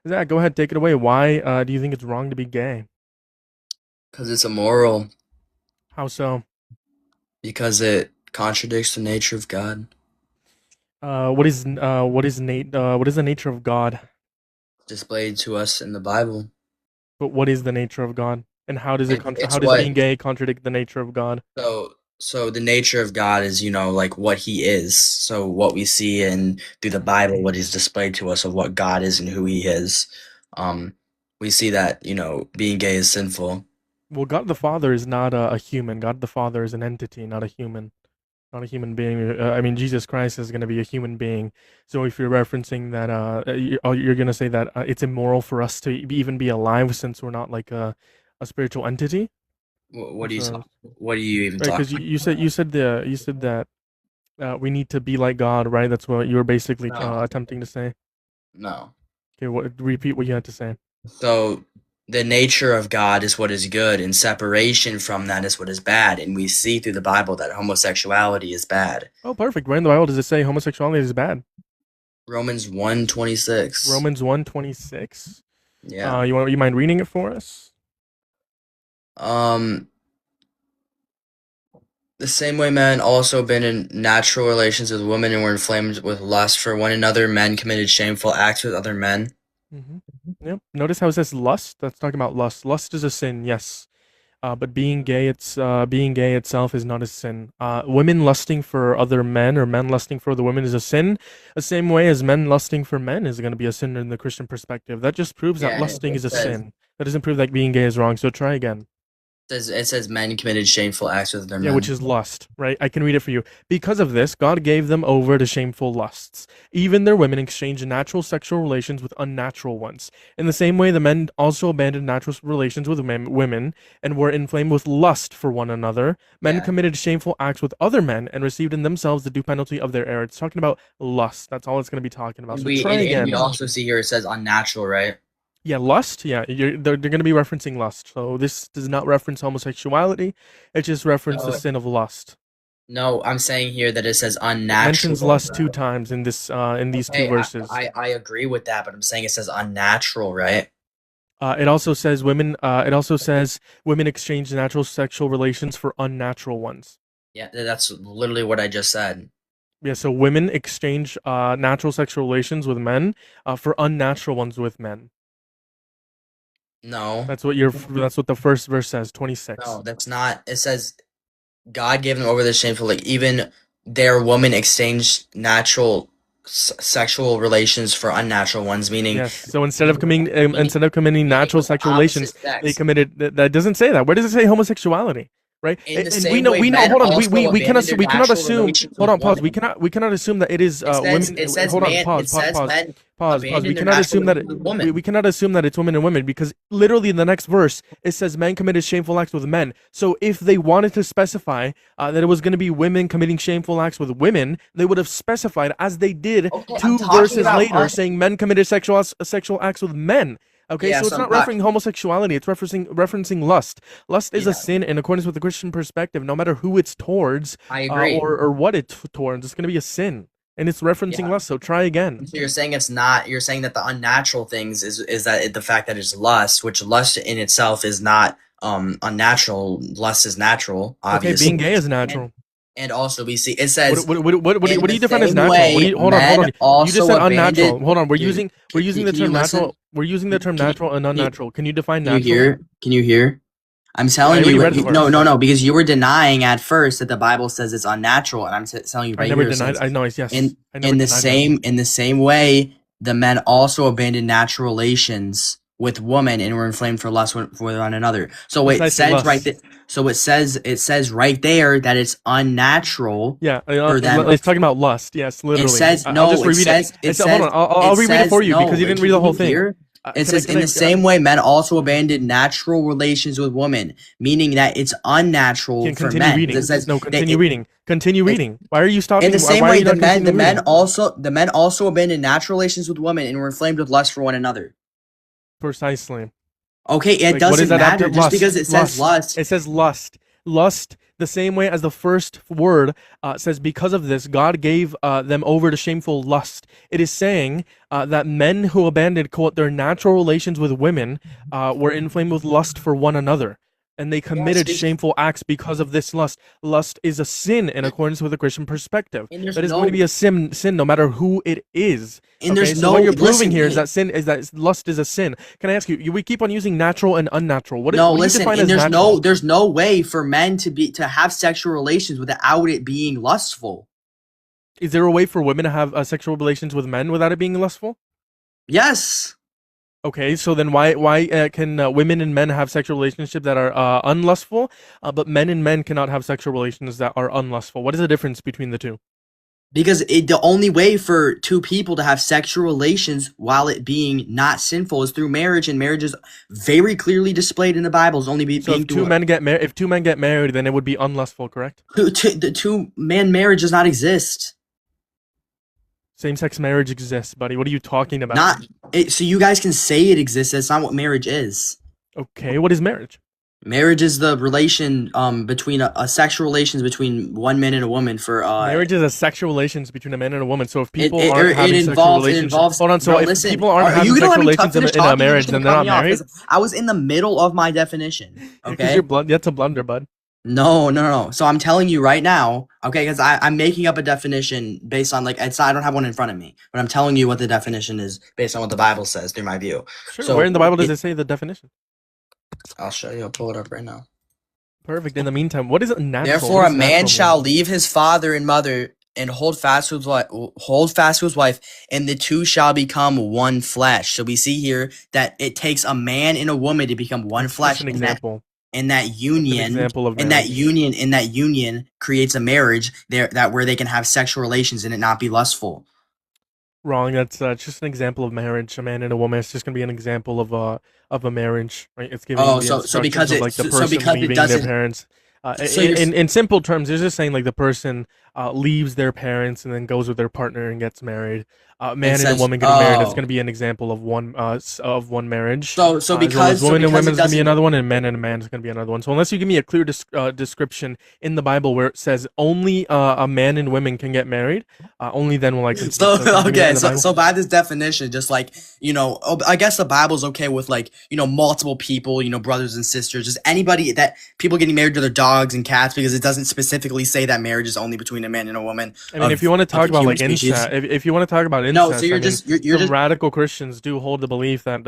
Zach, go ahead, take it away. Why do you think it's wrong to be gay? Because it's immoral, How so? because it contradicts the nature of God, What is the nature of God? displayed to us in the Bible. But what is the nature of God? And It's how does what being gay contradict the nature of God? so the nature of God is, like what he is. So what we see in through the Bible, what is displayed to us of what God is and who he is. Um, we see that, being gay is sinful. Well, God the Father is not a human. God the Father is an entity, not a human being. I mean, Jesus Christ is going to be a human being. So if you're referencing that, you're going to say that it's immoral for us to even be alive since we're not like a spiritual entity. What do That's you talk what do you even right. talk Because you said that we need to be like God, right? That's what you were basically No, attempting to say. no. Okay, repeat what you had to say. So the nature of God is what is good, and separation from that is what is bad. And we see through the Bible that homosexuality is bad. Oh, perfect. Where in the Bible does it say homosexuality is bad? Romans 1:26. Romans 1:26. Yeah. You mind reading it for us? Um, the same way men also been in natural relations with women and were inflamed with lust for one another, men committed shameful acts with other men. Mm-hmm. Yep. Notice how it says lust. That's talking about lust. Lust is a sin, yes. But being gay itself is not a sin. Women lusting for other men or men lusting for other women is a sin. The same way as men lusting for men is going to be a sin in the Christian perspective. That just proves that Yeah, lusting it is a says sin. That doesn't prove that being gay is wrong. So try again. it says men committed shameful acts with other Yeah, which men. is lust, right? I can read it for you. Because of this, God gave them over to shameful lusts. Even their women exchanged natural sexual relations with unnatural ones. In the same way, the men also abandoned natural relations with women and were inflamed with lust for one another. Men Yeah. committed shameful acts with other men and received in themselves the due penalty of their error. It's talking about lust. That's all it's going to be talking about. And So we try and, and we again. also see here it says unnatural, right? Yeah, lust. Yeah, they're going to be referencing lust. So this does not reference homosexuality. It just references the No, sin of lust. no, I'm saying here that it says It mentions unnatural. lust two times in this in these two Okay, verses. I agree with that, but I'm saying it says unnatural, right? It also says women. It also says women exchange natural sexual relations for unnatural ones. Yeah, that's literally what I just said. Yeah, so women exchange natural sexual relations with men for unnatural ones with men. No, That's what the first verse says. 26. no, that's not. It says God gave them over the shameful, like even their woman exchanged natural sexual relations for unnatural ones, meaning Yes. So meaning instead of committing meaning natural with the sexual relations, opposite they sex. committed that doesn't say that. Where does it say homosexuality? Right? In the And same way, we know. men Hold on. also abandoned their We cannot natural assume. relations Hold with on. Pause. women. We cannot assume that it is women. It says Hold on. man. It says men Pause. We abandoned their cannot natural assume that relations with we women. cannot assume that it's women and women because literally in the next verse it says men committed shameful acts with men. So if they wanted to specify that it was going to be women committing shameful acts with women, they would have specified as they did Okay, I'm two talking verses about later, us. saying men committed sexual acts with men. Okay, Yeah, so it's so I'm not talking. referencing homosexuality; it's referencing lust. Lust is a Yeah, sin in accordance with the Christian perspective, no matter who it's towards, I agree. or what it's towards. It's going to be a sin, and it's referencing Yeah. lust. So try again. So you're saying it's not. You're saying that the unnatural things is that the fact that it's lust, which lust in itself is not unnatural. Lust is natural, Okay, being obviously. gay is And natural. and also we see it says What in do the you define as same natural? way Hold men on. You just also said abandoned. unnatural. Hold on. Dude, We're using the can you term listen? natural. We're using the term Can you natural and can you, unnatural. Can you define can you natural? hear? Can you hear? I'm Yeah, I telling already you, read the no, verse. no, no, because you were denying at first that the Bible says it's unnatural, and I'm telling you I right never here, it denied. says I know. Yes. in I never denied that. in the same way, the men also abandoned natural relations with women and were inflamed for lust for one another. So it Precisely says right there. lust. So it says right there that it's unnatural Yeah, for them. it's talking about lust. Yes, It literally. says I'll no. just reread it. It Hold on. says I'll reread it for you because no. you didn't read the Can whole you thing. hear? It says Can in I? the same way, men also abandoned natural relations with women, meaning that it's unnatural Can for continue men. Because it reading. says No, that continue reading. Continue it reading. Why are you in the stopping? same Why are way you not continuing reading? the men also abandoned natural relations with women and were inflamed with lust for one another. Precisely. Okay, it Like, what does doesn't that have to matter just because lust? it says Lust. lust. It says lust. Lust, the same way as the first word says, because of this, God gave them over to shameful lust. It is saying that men who abandoned, quote, their natural relations with women were inflamed with lust for one another. And they committed Yes, shameful acts because of this lust. Lust is a sin in accordance with the Christian perspective. and there's That is going to be a sin no matter who it is. and Okay, there's so what no you're proving listen. here is that lust is a sin. Can I ask you? We keep on using natural and unnatural. What do you Listen, define and as natural? there's no way for men to have sexual relations without it being lustful. Is there a way for women to have sexual relations with men without it being lustful? Yes. Okay, so then why can women and men have sexual relationships that are unlustful, but men and men cannot have sexual relations that are unlustful? What is the difference between the two? Because the only way for two people to have sexual relations while it being not sinful is through marriage, and marriage is very clearly displayed in the Bible as only So being if two men get married, then it would be unlustful, correct? the two-man marriage does not exist. Same-sex marriage exists, buddy. What are you talking about? Not it, so you guys can say it exists. That's not what marriage is. Okay, what is marriage? Marriage is the relation between a sexual relations between one man and a woman for Marriage is a sexual relations between a man and a woman. So if people it aren't having sexual relationships, hold on. So bro, if listen, people aren't are having you gonna sexual let me relations finish in a talking? You're marriage, just then gonna they're cut not me off, married. 'cause I was in the middle of my definition. Because Okay. that's a blunder, bud. No. So I'm telling you right now, okay, because I'm making up a definition based on I don't have one in front of me, but I'm telling you what the definition is based on what the Bible says through my view. Sure. So Where in the Bible does it say the definition? I'll show you. I'll pull it up right now. Perfect. In the meantime, what is natural? Therefore, What a does man natural shall mean? leave his father and mother and hold fast to his wife, and the two shall become one flesh. So we see here that it takes a man and a woman to become one That's flesh. just an example. In that union, example of in that union creates a marriage there that where they can have sexual relations and it not be lustful. Wrong. That's just an example of marriage. A man and a woman. It's just gonna be an example of a marriage, right? It's giving Oh, the so instructions because of it like the so person because it leaving their doesn't parents. so you're In simple terms, it's just saying like the person leaves their parents and then goes with their partner and gets married. it Man and a says woman getting married. That's oh going to be an example of one marriage. so As well because as woman and because woman it is going to be doesn't another one, and man is going to be another one. So unless you give me a clear description in the Bible where it says only a man and women can get married, only then will I concede. so So can you give me that okay in the so Bible? so by this definition, just I guess the Bible's okay with multiple people, brothers and sisters, just anybody that people getting married to their dogs and cats, because it doesn't specifically say that marriage is only between a man and a woman I mean, if you want to talk the about human like species. incest, if you want to talk about No, incest, so you're I mean, just you're some just radical Christians do hold the belief that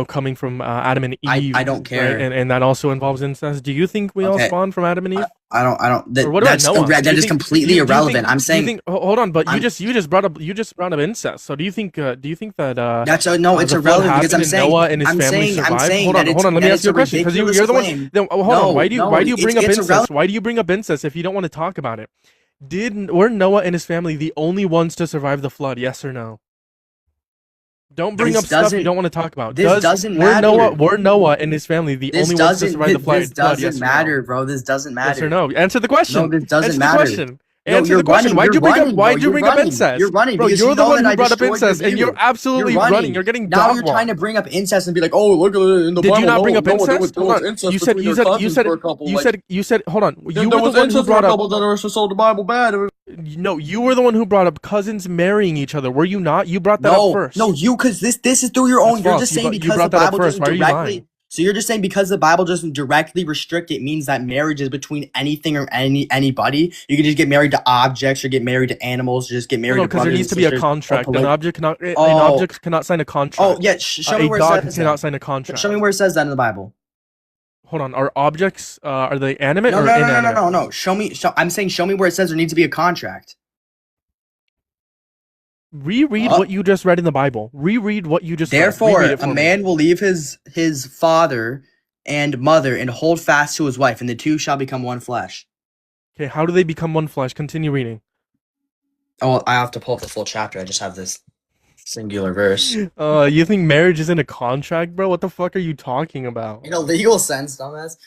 coming from Adam and I Eve, don't right, care. and that also involves incest. Do you think we all Okay, spawned from Adam and Eve? I don't Or that what about that's Noah? that Do you is think completely do you irrelevant. think I'm do you saying think hold on, but I'm you just brought up incest. So do you think that that's no, it's the flood irrelevant because happened and Noah and his I'm family saying survived? Hold that on, let me that ask it's you a a question because ridiculous you're the one. claim. Then, hold on, why do you bring up It's incest? irrelevant. Why do you bring up incest if you don't want to talk about it? Were Noah and his family the only ones to survive the flood? Yes or no? Don't bring This up stuff you doesn't don't want to talk about. this doesn't matter. Were Noah and his family the This only ones to doesn't survive the flood? this doesn't Yes or no? matter, bro. This doesn't Yes or matter. no? Answer the No, question. this doesn't Answer the matter. question. No, Answer you're the question. running. Why'd You're you bring up running, why'd bro. you You're bring up running. incest? You're running Bro, because you're you the know one that who I brought up destroyed your incest and you're view. absolutely You're running. running. You're getting Now dog you're trying to walked. bring up incest and be like, oh, look at it in the Did Bible. you not bring No, up no, incest? there Hold was on. incest You said between their cousins for a couple. you said hold on. Then You there were the was one who incest for a brought up couple that were sold the Bible bad. no, you were the one who brought up cousins marrying each other. Were you not? You brought that up first. No, because this is through your That's own. You're false. just You saying brought because the that up Bible first. doesn't Why are you directly. lying? So you're just saying because the Bible doesn't directly restrict it means that marriage is between anything or anybody. You can just get married to objects or get married to animals or just get married No, to because there brothers needs and to be a sisters. contract. An Oh, object cannot sign a contract. yeah. Show me A where it dog says cannot that. sign a contract. Show me where it says that in the Bible. Hold on. Are objects are they animate No, or no, no, no, no, inanimate? no, no. I'm saying show me where it says there needs to be a contract. Reread what you just read in the Bible. Reread what you just read. Therefore, Reread it for a me. man will leave his father and mother and hold fast to his wife, and the two shall become one flesh. Okay, how do they become one flesh? Continue reading. Oh, I have to pull up the full chapter. I just have this singular verse. You think marriage isn't a contract, bro? What the fuck are you talking about? In a legal sense, dumbass.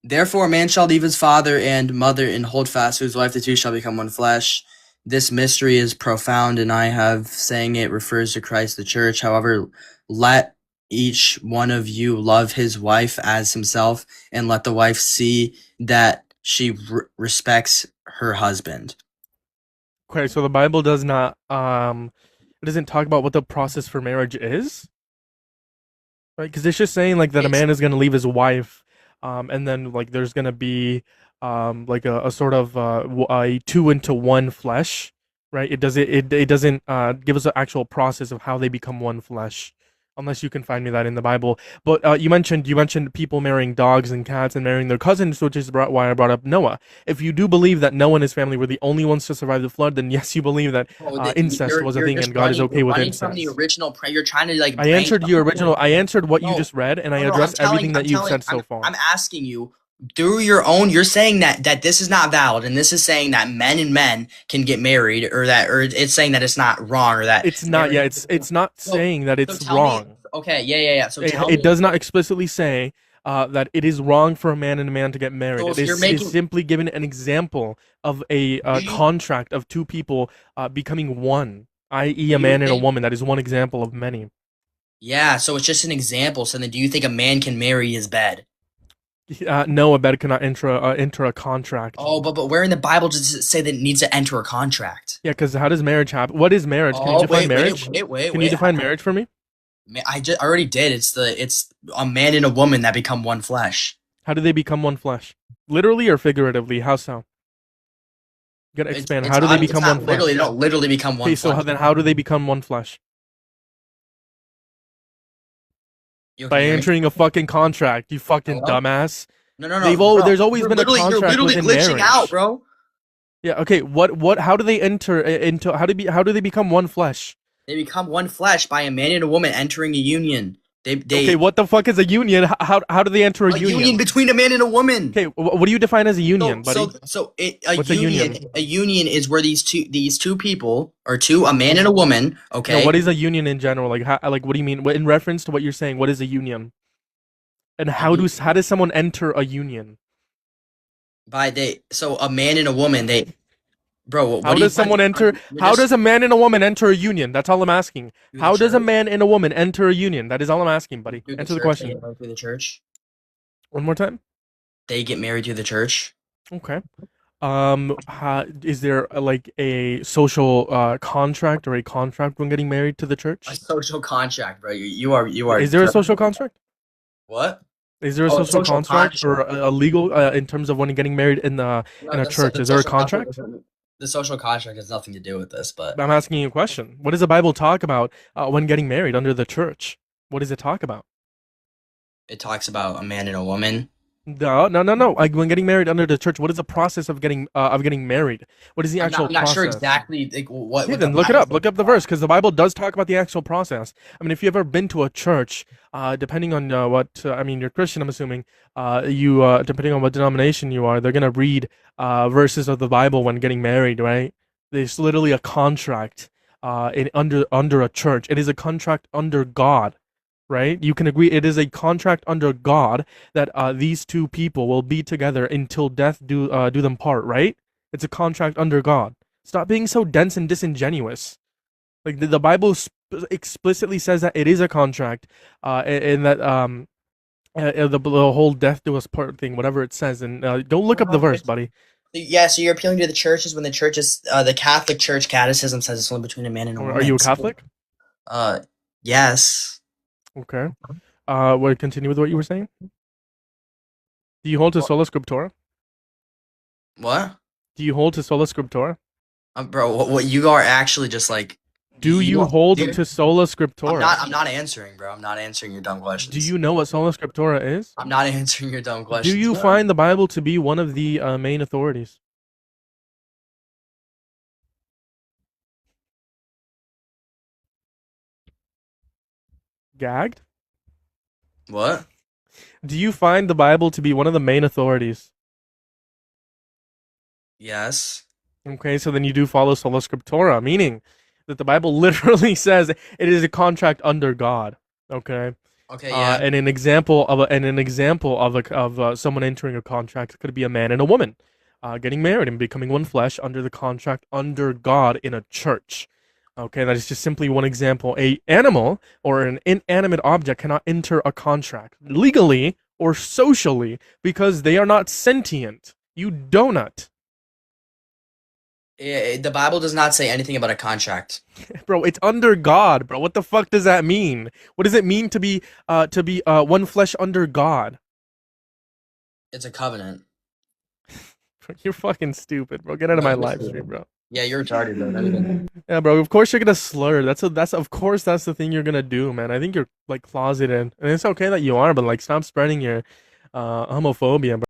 Therefore, a man shall leave his father and mother and hold fast to his wife. The two shall become one flesh. This mystery is profound, and I have saying it refers to Christ, the church. However, let each one of you love his wife as himself, and let the wife see that she respects her husband. Okay, so the Bible does not it doesn't talk about what the process for marriage is, right? Because it's just saying like that a It's man is gonna leave his wife, and then like there's gonna be like a sort of a two into one flesh, right? It doesn't give us an actual process of how they become one flesh, unless you can find me that in the Bible. But you mentioned people marrying dogs and cats and marrying their cousins, which is why I brought up Noah. If you do believe that Noah and his family were the only ones to survive the flood, then yes, you believe that oh, incest was a you're thing just and God is running. okay You're with running from the incest. original. You're trying to like I bring answered your original. I answered what you no, just read, and I no, no. I'm addressed telling. everything I'm that you've telling. said so far. I'm asking you through your own. You're saying that this is not valid, and this is saying that men and men can get married, or it's saying that it's not wrong, or that It's not. Yeah, marriage. it's not So saying that so it's tell me. wrong. Okay, yeah. So tell It me. does not explicitly say that it is wrong for a man and a man to get married. So It if you're is making, simply giving an example of a do you contract of two people becoming one, i.e., do a you man and a think? woman. That is one example of many. Yeah. So it's just an example. So then, do you think a man can marry his bed? No, a bed cannot enter a contract. Oh, but where in the Bible does it say that it needs to enter a contract? Yeah, because how does marriage happen? What is marriage? Can you Oh, define marriage? Can you wait. define marriage for me? I already did. It's a man and a woman that become one flesh. How do they become one flesh? Literally or figuratively? How so? You gotta expand. How do they It's become one not literally. They flesh? don't literally become Okay, one so flesh. then how do they become one flesh? You can By hear me? entering a fucking contract, you fucking Hello? dumbass. No, bro. There's always been a You're contract literally within glitching out, marriage. bro. Yeah, okay, how do they enter into how do they become one flesh? They become one flesh by a man and a woman entering a union. Okay, They what the fuck is a union? How do they enter a a union union? between a man and a woman. Okay, what do you define as a union, So buddy? so so it, What's a union? a union is where these two people or two a man and a woman. No, what Okay. is a union in general? Like what do you mean? In reference to what you're saying, what is a union? And A u- how does someone enter a union? by they so a man and a woman they bro How what do you does someone enter? you're How just does a man and a woman enter a union? That's all I'm asking. through the How does a church man and a woman enter a union? That is all I'm asking, buddy. through the Answer the church they question. get married through the church One more time. they get married through the church. Okay. Is there like a social contract or a contract when getting married to the A church? social contract, bro. You are Is there a social contract? what? Is there a Oh, a social social contract or contract. a legal in terms of when getting married No, in a church? the Is there a social contract contract? the social contract has nothing to do with this, but I'm asking you a question. What does the Bible talk about when getting married under the church? What does it talk about? it talks about a man and a woman. No. Like when getting married under the church, what is the process of getting married? What is the actual I'm not sure process? exactly like Okay, what the then look it up. Bible Look up the verse because the Bible does talk about the actual process. I mean, if you've ever been to a church, depending on what I mean, you're Christian, I'm assuming. You depending on what denomination you are, they're gonna read verses of the Bible when getting married, right? There's literally a contract in under a church. It is a contract under God, right? You can agree it is a contract under God that these two people will be together until death do them part, right? It's a contract under God. Stop being so dense and disingenuous. Like the Bible explicitly says that it is a contract, and that the whole death do us part thing, whatever it says, and don't look up the No, verse, it's buddy. yeah, so you're appealing to the churches when the churches the Catholic Church catechism says it's only between a man and a Or are woman. you a Catholic? Uh yes. Okay. We'll continue with what you were saying. Do you hold to What? sola scriptura? What? Do you hold to sola scriptura? Bro, what you are actually just like Do you hold dude, to sola scriptura? I'm not answering, bro. I'm not answering your dumb Do questions. you know what sola scriptura is? I'm not answering your dumb Do questions, you bro. find the Bible to be one of the main authorities? Gagged? What? Do you find the Bible to be one of the main authorities? Yes. Okay, so then you do follow sola scriptura, meaning that the Bible literally says it is a contract under God. Okay, Okay, yeah. and an example of someone entering a contract could be a man and a woman, getting married and becoming one flesh under the contract under God in a church. Okay, that is just simply one example. A animal or an inanimate object cannot enter a contract legally or socially because they are not sentient. You donut. The Bible does not say anything about a contract. Bro, it's under God, bro. What the fuck does that mean? What does it mean to be one flesh under God? It's a covenant. You're fucking stupid, bro. Get out of No, my you're live stupid. stream, bro. Yeah, you're retarded, bro. Not even. Yeah, bro. Of course you're gonna slur. That's of course that's the thing you're gonna do, man. I think you're like closeted, and it's okay that you are, but like stop spreading your homophobia, bro.